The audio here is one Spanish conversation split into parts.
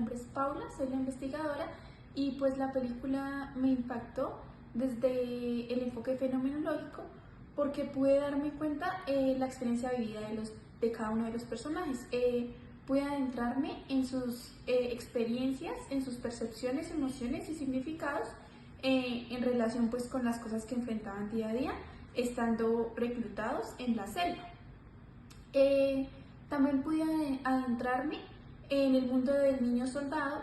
nombre es Paula, soy la investigadora y pues la película me impactó desde el enfoque fenomenológico porque pude darme cuenta la experiencia vivida de cada uno de los personajes. Pude adentrarme en sus experiencias, en sus percepciones, emociones y significados en relación pues con las cosas que enfrentaban día a día estando reclutados en la selva. También pude adentrarme en el mundo del niño soldado,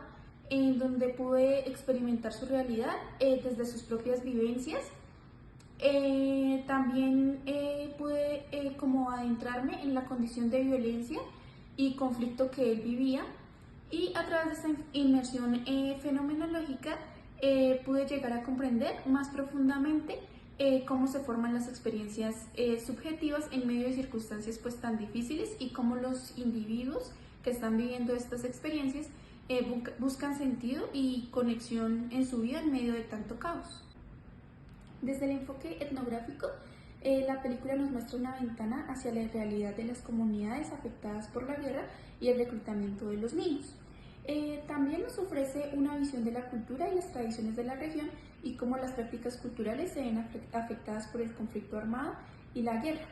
en donde pude experimentar su realidad desde sus propias vivencias. También pude como adentrarme en la condición de violencia y conflicto que él vivía, y a través de esta inmersión fenomenológica pude llegar a comprender más profundamente cómo se forman las experiencias subjetivas en medio de circunstancias pues tan difíciles, y cómo los individuos que están viviendo estas experiencias buscan sentido y conexión en su vida en medio de tanto caos. Desde el enfoque etnográfico, la película nos muestra una ventana hacia la realidad de las comunidades afectadas por la guerra y el reclutamiento de los niños. También nos ofrece una visión de la cultura y las tradiciones de la región y cómo las prácticas culturales se ven afectadas por el conflicto armado y la guerra.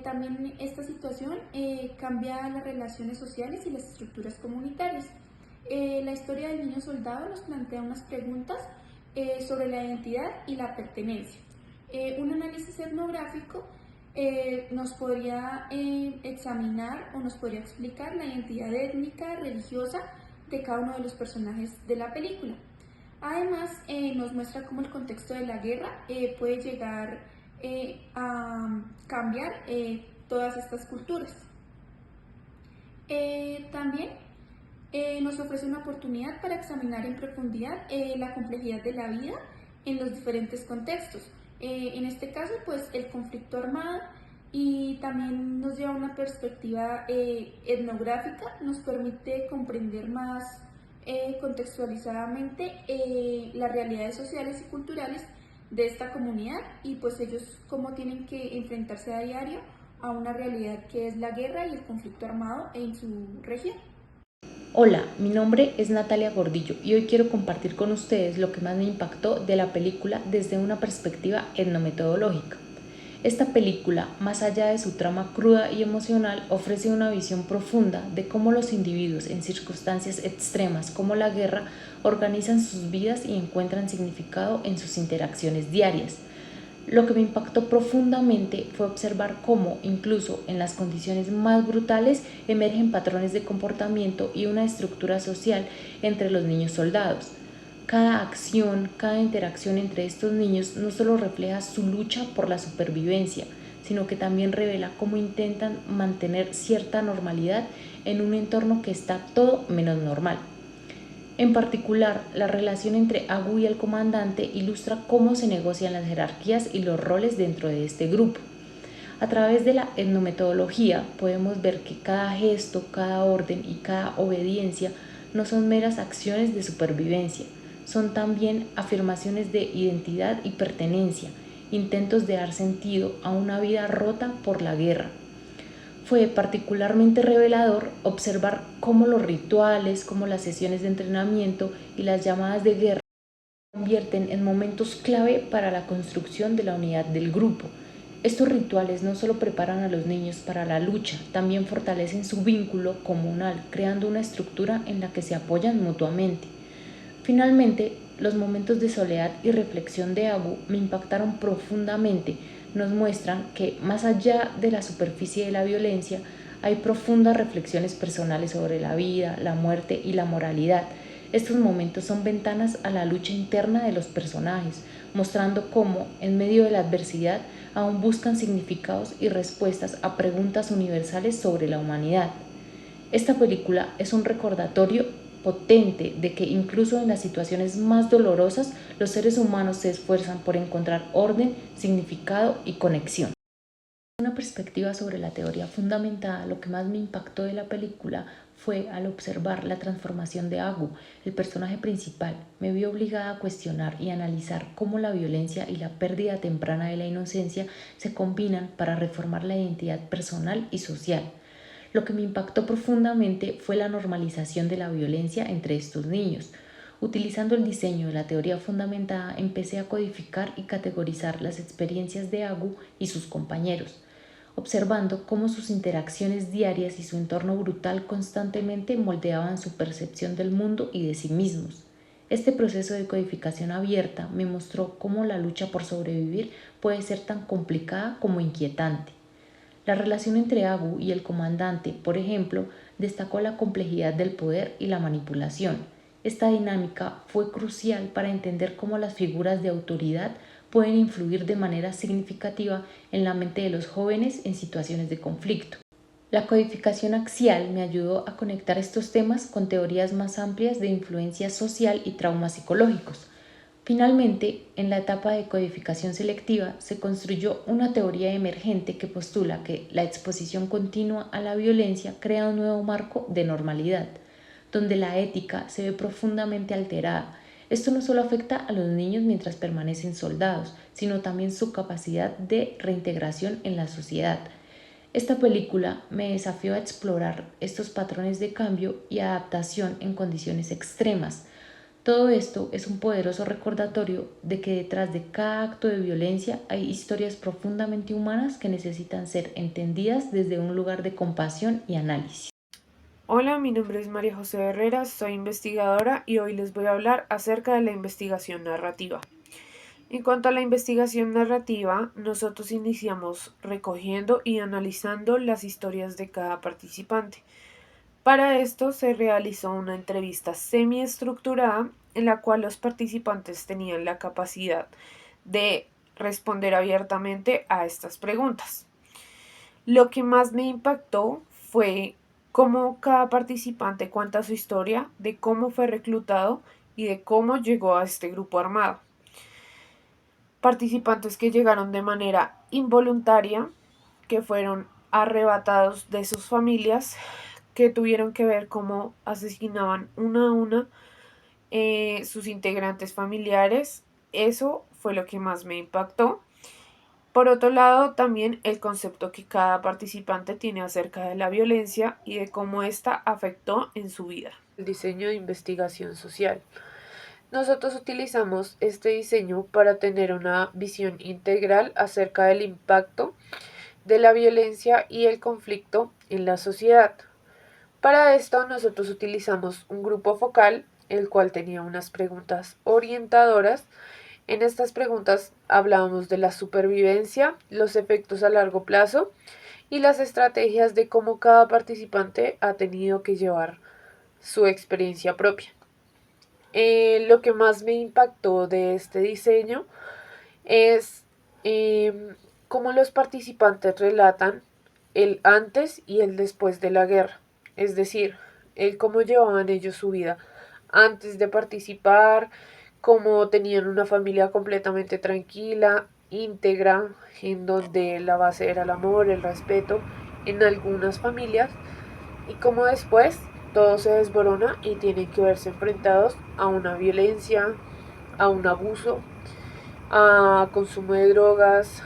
También esta situación cambia las relaciones sociales y las estructuras comunitarias. La historia del niño soldado nos plantea unas preguntas sobre la identidad y la pertenencia. Un análisis etnográfico nos podría examinar o nos podría explicar la identidad étnica, religiosa de cada uno de los personajes de la película. Además, nos muestra cómo el contexto de la guerra puede llegar a cambiar todas estas culturas. También nos ofrece una oportunidad para examinar en profundidad la complejidad de la vida en los diferentes contextos. En este caso, pues el conflicto armado, y también nos lleva a una perspectiva etnográfica, nos permite comprender más contextualizadamente las realidades sociales y culturales de esta comunidad, y pues ellos cómo tienen que enfrentarse a diario a una realidad que es la guerra y el conflicto armado en su región. Hola, mi nombre es Natalia Gordillo y hoy quiero compartir con ustedes lo que más me impactó de la película desde una perspectiva etnometodológica. Esta película, más allá de su trama cruda y emocional, ofrece una visión profunda de cómo los individuos en circunstancias extremas como la guerra organizan sus vidas y encuentran significado en sus interacciones diarias. Lo que me impactó profundamente fue observar cómo, incluso en las condiciones más brutales, emergen patrones de comportamiento y una estructura social entre los niños soldados. Cada acción, cada interacción entre estos niños no solo refleja su lucha por la supervivencia, sino que también revela cómo intentan mantener cierta normalidad en un entorno que está todo menos normal. En particular, la relación entre Agu y el comandante ilustra cómo se negocian las jerarquías y los roles dentro de este grupo. A través de la etnometodología podemos ver que cada gesto, cada orden y cada obediencia no son meras acciones de supervivencia, son también afirmaciones de identidad y pertenencia, intentos de dar sentido a una vida rota por la guerra. Fue particularmente revelador observar cómo los rituales, como las sesiones de entrenamiento y las llamadas de guerra se convierten en momentos clave para la construcción de la unidad del grupo. Estos rituales no solo preparan a los niños para la lucha, también fortalecen su vínculo comunal, creando una estructura en la que se apoyan mutuamente. Finalmente, los momentos de soledad y reflexión de Agu me impactaron profundamente. Nos muestran que, más allá de la superficie de la violencia, hay profundas reflexiones personales sobre la vida, la muerte y la moralidad. Estos momentos son ventanas a la lucha interna de los personajes, mostrando cómo, en medio de la adversidad, aún buscan significados y respuestas a preguntas universales sobre la humanidad. Esta película es un recordatorio potente de que incluso en las situaciones más dolorosas, los seres humanos se esfuerzan por encontrar orden, significado y conexión. Una perspectiva sobre la teoría fundamentada, lo que más me impactó de la película fue al observar la transformación de Agu, el personaje principal. Me vi obligada a cuestionar y analizar cómo la violencia y la pérdida temprana de la inocencia se combinan para reformar la identidad personal y social. Lo que me impactó profundamente fue la normalización de la violencia entre estos niños. Utilizando el diseño de la teoría fundamentada, empecé a codificar y categorizar las experiencias de Agu y sus compañeros, observando cómo sus interacciones diarias y su entorno brutal constantemente moldeaban su percepción del mundo y de sí mismos. Este proceso de codificación abierta me mostró cómo la lucha por sobrevivir puede ser tan complicada como inquietante. La relación entre Agu y el comandante, por ejemplo, destacó la complejidad del poder y la manipulación. Esta dinámica fue crucial para entender cómo las figuras de autoridad pueden influir de manera significativa en la mente de los jóvenes en situaciones de conflicto. La codificación axial me ayudó a conectar estos temas con teorías más amplias de influencia social y traumas psicológicos. Finalmente, en la etapa de codificación selectiva se construyó una teoría emergente que postula que la exposición continua a la violencia crea un nuevo marco de normalidad, donde la ética se ve profundamente alterada. Esto no solo afecta a los niños mientras permanecen soldados, sino también su capacidad de reintegración en la sociedad. Esta película me desafió a explorar estos patrones de cambio y adaptación en condiciones extremas. Todo esto es un poderoso recordatorio de que detrás de cada acto de violencia hay historias profundamente humanas que necesitan ser entendidas desde un lugar de compasión y análisis. Hola, mi nombre es María José Herrera, soy investigadora y hoy les voy a hablar acerca de la investigación narrativa. En cuanto a la investigación narrativa, nosotros iniciamos recogiendo y analizando las historias de cada participante. Para esto se realizó una entrevista semiestructurada en la cual los participantes tenían la capacidad de responder abiertamente a estas preguntas. Lo que más me impactó fue cómo cada participante cuenta su historia, de cómo fue reclutado y de cómo llegó a este grupo armado. Participantes que llegaron de manera involuntaria, que fueron arrebatados de sus familias, que tuvieron que ver cómo asesinaban una a una sus integrantes familiares. Eso fue lo que más me impactó. Por otro lado, también el concepto que cada participante tiene acerca de la violencia y de cómo ésta afectó en su vida. El diseño de investigación social. Nosotros utilizamos este diseño para tener una visión integral acerca del impacto de la violencia y el conflicto en la sociedad. Para esto nosotros utilizamos un grupo focal, el cual tenía unas preguntas orientadoras. En estas preguntas hablábamos de la supervivencia, los efectos a largo plazo y las estrategias de cómo cada participante ha tenido que llevar su experiencia propia. Lo que más me impactó de este diseño es cómo los participantes relatan el antes y el después de la guerra, es decir, el cómo llevaban ellos su vida antes de participar, cómo tenían una familia completamente tranquila, íntegra, en donde la base era el amor, el respeto, en algunas familias, y cómo después todo se desborona y tienen que verse enfrentados a una violencia, a un abuso, a consumo de drogas,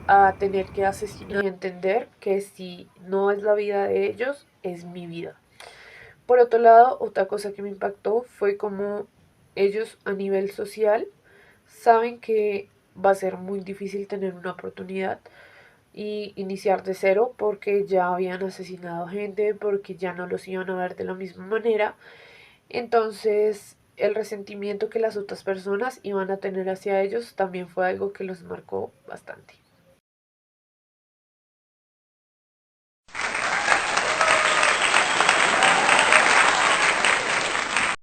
a tener que asesinar y entender que si no es la vida de ellos, es mi vida. Por otro lado, otra cosa que me impactó fue como ellos a nivel social saben que va a ser muy difícil tener una oportunidad y iniciar de cero porque ya habían asesinado gente, porque ya no los iban a ver de la misma manera. Entonces, el resentimiento que las otras personas iban a tener hacia ellos también fue algo que los marcó bastante.